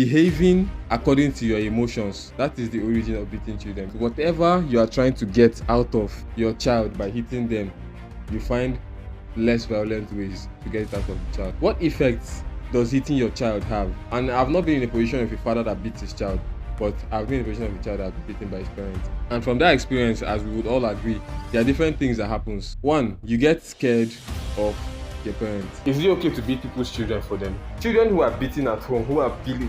behaving according to your emotions. That is the origin of beating children. Whatever you are trying to get out of your child by hitting them, you find less violent ways to get it out of the child. What effects does hitting your child have? And I've not been in a position of a father that beats his child, but I've been in a position of a child that's beaten by his parents. And from that experience, as we would all agree, there are different things that happens. One, you get scared of your parents. Is it okay to beat people's children for them? Children who are beaten at home, who are beating,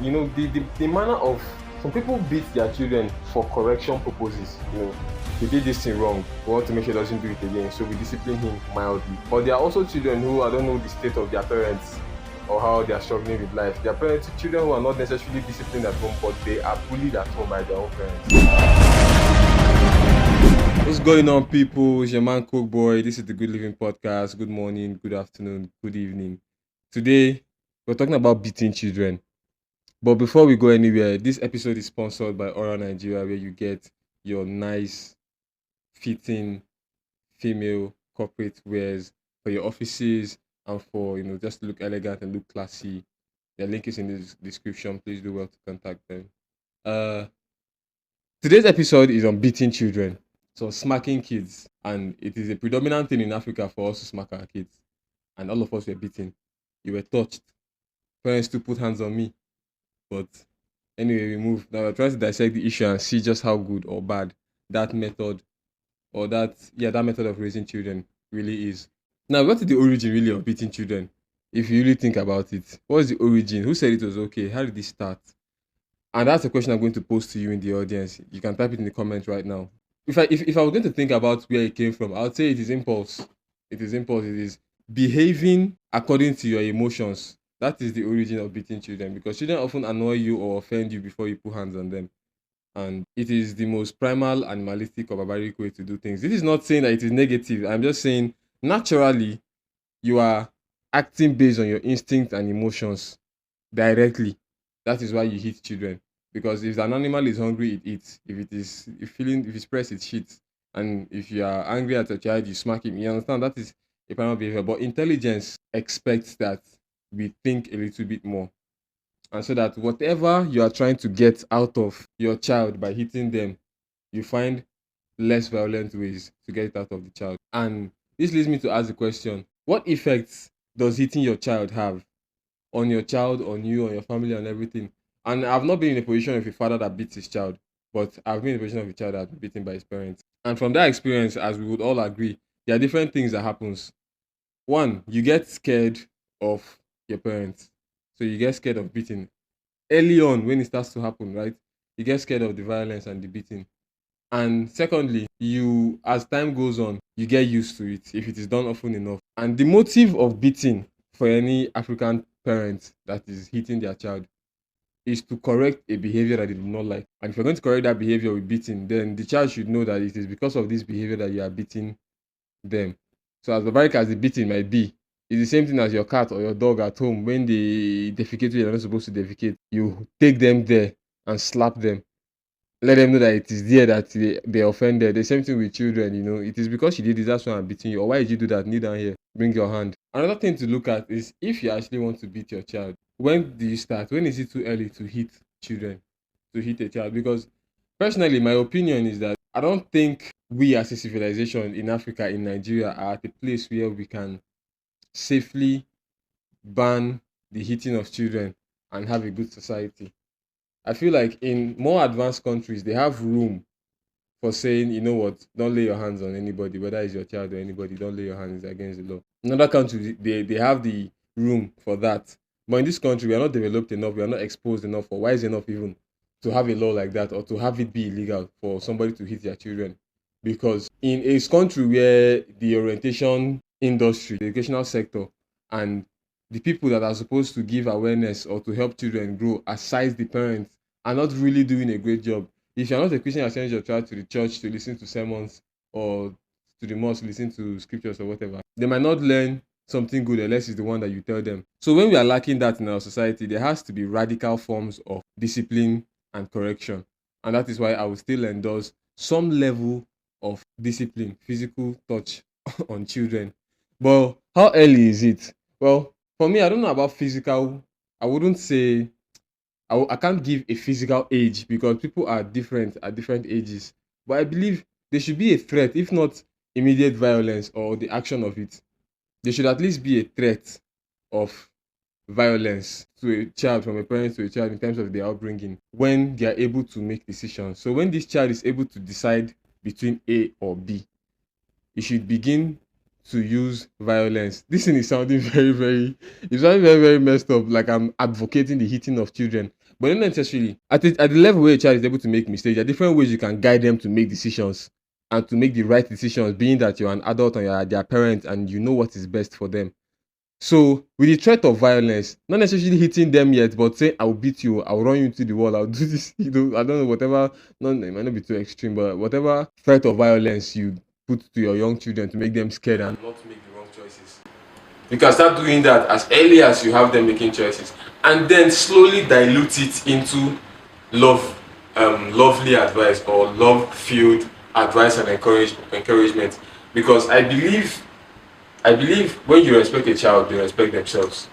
the manner of some people beat their children for correction purposes. He did this thing wrong. We want to make sure he doesn't do it again, so we discipline him mildly. But there are also children who, I don't know the state of their parents or how they are struggling with life. Their parents, children who are not necessarily disciplined at home, but they are bullied at home by their own parents. What's going on, people? It's your man Coke Boy. This is the Good Living Podcast. Good morning, good afternoon, good evening. Today, we're talking about beating children. But before we go anywhere, this episode is sponsored by Aura Nigeria, where you get your nice, fitting female corporate wears for your offices and for just to look elegant and look classy. Their link is in the description. Please do well to contact them. Today's episode is on beating children, so smacking kids, and it is a predominant thing in Africa for us to smack our kids, and all of us were beaten. You were touched. Parents to put hands on me, but anyway, we move. Now we're trying to dissect the issue and see just how good or bad that method that method of raising children really is. Now, what is the origin really of beating children? If you really think about it, what is the origin? Who said it was okay? How did it start? And that's a question I'm going to pose to you in the audience. You can type it in the comments right now. If I was going to think about where it came from, I would say it is impulse. It is impulse. It is behaving according to your emotions. That is the origin of beating children, because children often annoy you or offend you before you put hands on them. And it is the most primal, animalistic, or barbaric way to do things. This is not saying that it is negative. I'm just saying naturally you are acting based on your instinct and emotions directly. That is why you hit children. Because if an animal is hungry, it eats. If it's pressed, it shits. And if you are angry at a child, you smack him. You understand? That is a primal behavior. But intelligence expects that we think a little bit more. And so that whatever you are trying to get out of your child by hitting them, you find less violent ways to get it out of the child. And this leads me to ask the question, what effects does hitting your child have on your child, on you, on your family, on everything? And I've not been in a position of a father that beats his child, but I've been in a position of a child that's been beaten by his parents. And from that experience, as we would all agree, there are different things that happens. One, you get scared of your parents. So you get scared of beating. Early on, when it starts to happen, right? You get scared of the violence and the beating. And secondly, as time goes on, you get used to it if it is done often enough. And the motive of beating for any African parent that is hitting their child is to correct a behavior that they do not like. And if you're going to correct that behavior with beating, then the child should know that it is because of this behavior that you are beating them. So as barbaric as the beating might be, it's the same thing as your cat or your dog at home. When they defecate where they're not supposed to defecate, you take them there and slap them. Let them know that it is there that they offended. The same thing with children, It is because you did this, that's why I'm beating you. Or why did you do that? Kneel down here. Bring your hand. Another thing to look at is if you actually want to beat your child, when do you start? When is it too early to hit children, to hit a child? Because personally, my opinion is that I don't think we as a civilization in Africa, in Nigeria, are at a place where we can safely ban the hitting of children and have a good society. I feel like in more advanced countries, they have room for saying, you know what, don't lay your hands on anybody, whether it's your child or anybody, don't lay your hands, it's against the law. In other countries, they have the room for that. But in this country, we are not developed enough, we are not exposed enough or wise enough even to have a law like that, or to have it be illegal for somebody to hit their children. Because in a country where the orientation industry, the educational sector, and the people that are supposed to give awareness or to help children grow, aside the parents, are not really doing a great job. If you're not a Christian, you're sending your child to the church to listen to sermons or to the mosque, listen to scriptures or whatever, they might not learn something good unless it's the one that you tell them. So when we are lacking that in our society, there has to be radical forms of discipline and correction. And that is why I would still endorse some level of discipline, physical touch on children. But how early is it? Well, for me, I don't know about physical. I wouldn't say I can't give a physical age because people are different at different ages. But I believe there should be a threat, if not immediate violence or the action of it. There should at least be a threat of violence to a child, from a parent to a child, in terms of their upbringing, when they are able to make decisions. So when this child is able to decide between A or B, you should begin to use violence. This thing is sounding it's sounding very messed up, like I'm advocating the hitting of children. But not necessarily. At the level where a child is able to make mistakes, there are different ways you can guide them to make decisions and to make the right decisions, being that you're an adult and you're their parent and you know what is best for them. So with the threat of violence, not necessarily hitting them yet, but say I'll beat you, I'll run you into the wall, I'll do this, I don't know, whatever, no, it might not be too extreme, but whatever threat of violence you put to your young children to make them scared and not make the wrong choices. You can start doing that as early as you have them making choices, and then slowly dilute it into love, lovely advice or love-filled advice and encouragement. Because I believe when you respect a child, they respect themselves.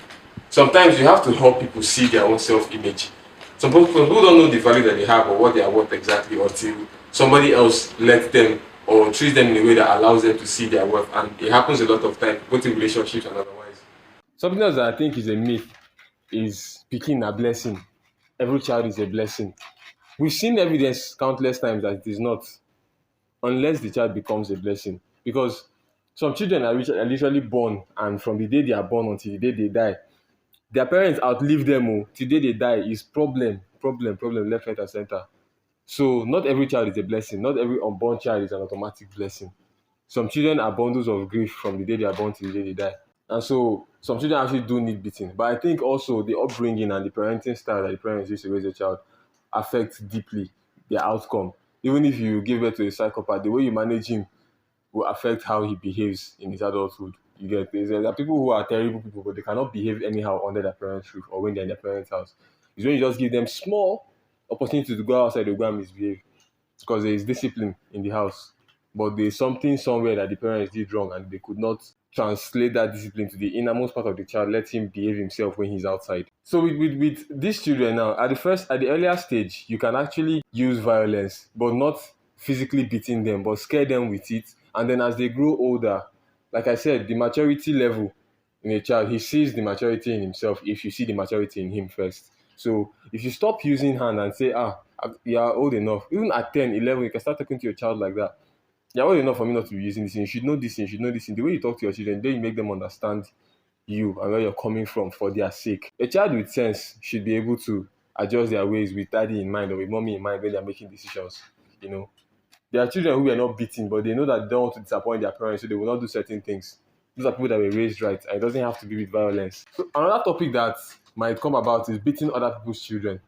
Sometimes you have to help people see their own self-image. Some people don't know the value that they have or what they are worth exactly until somebody else lets them or treats them in a way that allows them to see their worth. And it happens a lot of times, both in relationships and otherwise. Something else that I think is a myth is picking a blessing. Every child is a blessing. We've seen evidence countless times that it is not, unless the child becomes a blessing. Because some children are literally born, and from the day they are born until the day they die, their parents outlive them. Oh, till the day they die is problem, left, right, and center. So not every child is a blessing. Not every unborn child is an automatic blessing. Some children are bundles of grief from the day they are born till the day they die. And so some children actually do need beating. But I think also the upbringing and the parenting style that the parents use to raise a child affects deeply their outcome. Even if you give birth to a psychopath, the way you manage him will affect how he behaves in his adulthood. You get there are people who are terrible people, but they cannot behave anyhow under their parents' roof or when they're in their parents' house. It's when you just give them small opportunity to go outside, they go and misbehave because there is discipline in the house. But there's something somewhere that the parents did wrong and they could not translate that discipline to the innermost part of the child, let him behave himself when he's outside. So with these children now, at the earlier stage, you can actually use violence, but not physically beating them, but scare them with it. And then as they grow older, like I said, the maturity level in a child, he sees the maturity in himself if you see the maturity in him first. So if you stop using hand and say, you are old enough, even at 10, 11, you can start talking to your child like that. You're old enough for me not to be using this thing. You should know this thing, you should know this thing. The way you talk to your children, then you make them understand you and where you're coming from for their sake. A child with sense should be able to adjust their ways with daddy in mind or with mommy in mind when they're making decisions. You know, there are children who are not beaten, but they know that they don't want to disappoint their parents, so they will not do certain things. Those are people that were raised right, and it doesn't have to be with violence. So another topic that might come about is beating other people's children.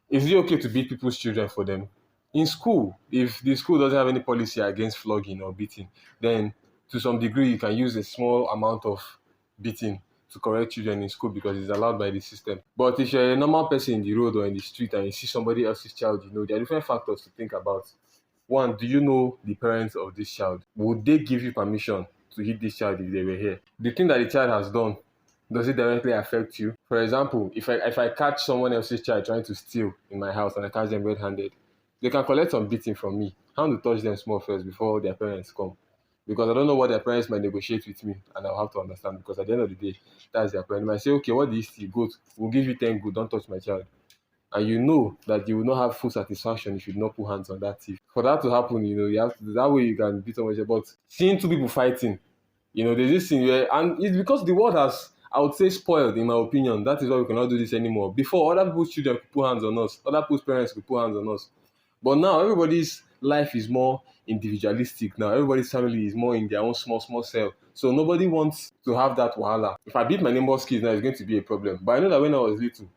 Is it okay to beat people's children for them? In school, if the school doesn't have any policy against flogging or beating, then to some degree you can use a small amount of beating to correct children in school because it's allowed by the system. But if you're a normal person in the road or in the street and you see somebody else's child, there are different factors to think about. One, do you know the parents of this child? Would they give you permission to hit this child if they were here? The thing that the child has done, does it directly affect you? For example, if I catch someone else's child trying to steal in my house and I catch them red-handed, they can collect some beating from me. I want to touch them small first before their parents come. Because I don't know what their parents might negotiate with me, and I'll have to understand. Because at the end of the day, that's their parent. They might say, okay, what do you steal? Good. We'll give you 10 good. Don't touch my child. And you know that you will not have full satisfaction if you do not put hands on that thief. For that to happen, you have to, that way you can beat someone. But seeing two people fighting, there's this thing where, and it's because the world has, I would say, spoiled, in my opinion. That is why we cannot do this anymore. Before, other people's children could put hands on us, other people's parents could put hands on us. But now, everybody's life is more individualistic now. Everybody's family is more in their own small cell. So nobody wants to have that wahala. If I beat my neighbor's kids now, it's going to be a problem. But I know that when I was little,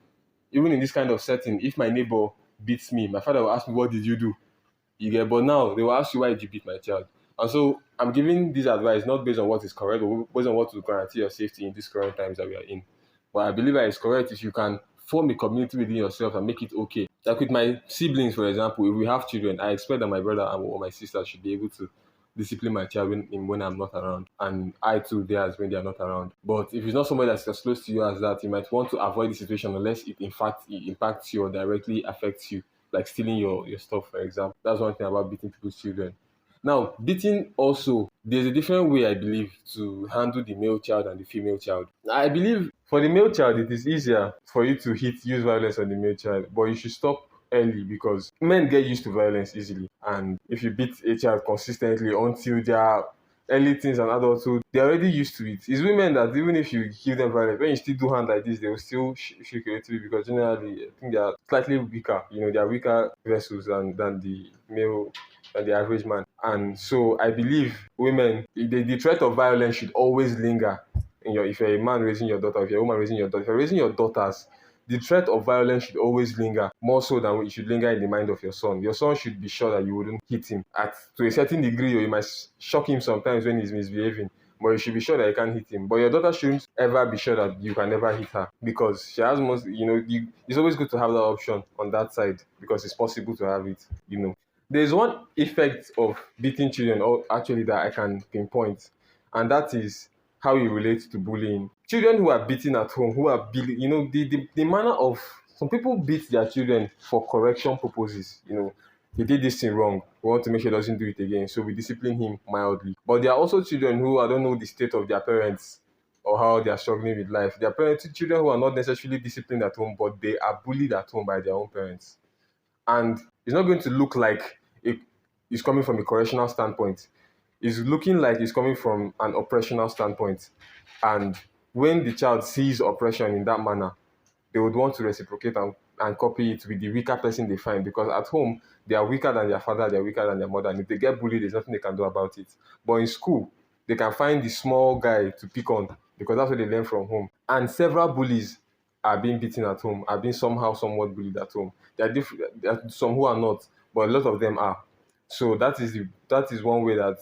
even in this kind of setting, if my neighbor beats me, my father will ask me, what did you do? You get, but now they will ask you, why did you beat my child? And so I'm giving this advice not based on what is correct, but based on what will guarantee your safety in these current times that we are in. But I believe that it's correct if you can form a community within yourself and make it okay. Like with my siblings, for example, if we have children, I expect that my brother or my sister should be able to discipline my child when I'm not around, and I too theirs when they are not around. But if it's not somebody that's as close to you as that, you might want to avoid the situation unless it in fact it impacts you or directly affects you, like stealing your stuff, for example. That's one thing about beating people's children. Now, beating also, there's a different way I believe to handle the male child and the female child. I believe for the male child, it is easier for you to use violence on the male child, but you should stop early because men get used to violence easily. And if you beat a child consistently until they are early teens and adulthood, they're already used to it. It's women that even if you give them violence, when you still do hand like this, they will still shake a little bit because generally I think they are slightly weaker. They are weaker vessels than the male than the average man. And so I believe women, the threat of violence should always linger if you're a man raising your daughter, if you're a woman raising your daughter, if you're raising your daughters, the threat of violence should always linger, more so than it should linger in the mind of your son. Your son should be sure that you wouldn't hit him to a certain degree, or you might shock him sometimes when he's misbehaving. But you should be sure that you can't hit him. But your daughter shouldn't ever be sure that you can never hit her because she has it's always good to have that option on that side because it's possible to have it. There's one effect of beating children, or actually that I can pinpoint, and that is how you relate to bullying. Children who are beaten at home, who are the manner of some people beat their children for correction purposes. He did this thing wrong. We want to make sure he doesn't do it again, so we discipline him mildly. But there are also children who I don't know the state of their parents or how they are struggling with life. There are children who are not necessarily disciplined at home, but they are bullied at home by their own parents. And it's not going to look like it's coming from a correctional standpoint. It's looking like it's coming from an oppressional standpoint. And when the child sees oppression in that manner, they would want to reciprocate and copy it with the weaker person they find, because at home they are weaker than their father, they're weaker than their mother, and if they get bullied, there's nothing they can do about it. But in school, they can find the small guy to pick on because that's what they learn from home. And several bullies are being beaten at home, are being somehow somewhat bullied at home. There are some who are not, but a lot of them are. So that is one way that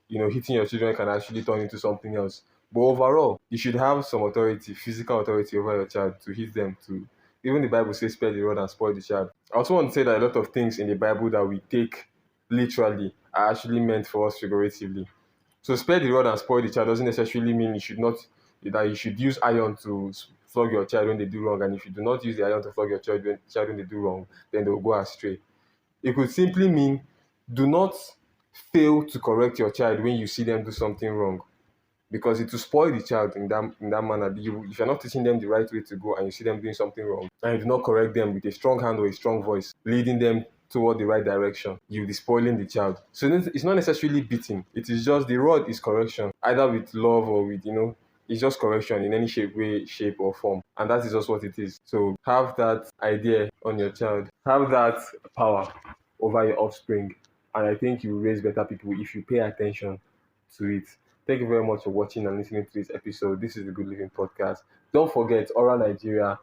hitting your children can actually turn into something else. But overall, you should have some authority, physical authority over your child to hit them. To Even the Bible says, "Spare the rod and spoil the child." I also want to say that a lot of things in the Bible that we take literally are actually meant for us figuratively. So spare the rod and spoil the child doesn't necessarily mean you should use iron to flog your child when they do wrong, and if you do not use the iron to flog your child when they do wrong, then they will go astray. It could simply mean do not fail to correct your child when you see them do something wrong, because it will spoil the child in that manner. If you're not teaching them the right way to go and you see them doing something wrong, and you do not correct them with a strong hand or a strong voice, leading them toward the right direction, you'll be spoiling the child. So it's not necessarily beating. It is just the rod is correction, either with love or with, it's just correction in any shape or form. And that is just what it is. So have that idea on your child. Have that power over your offspring. And I think you will raise better people if you pay attention to it. Thank you very much for watching and listening to this episode. This is the Good Living Podcast. Don't forget, Aura Nigeria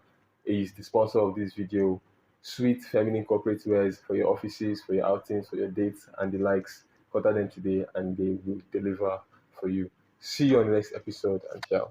is the sponsor of this video. Sweet feminine corporate wears for your offices, for your outings, for your dates, and the likes. Order them today and they will deliver for you. See you on the next episode, and ciao.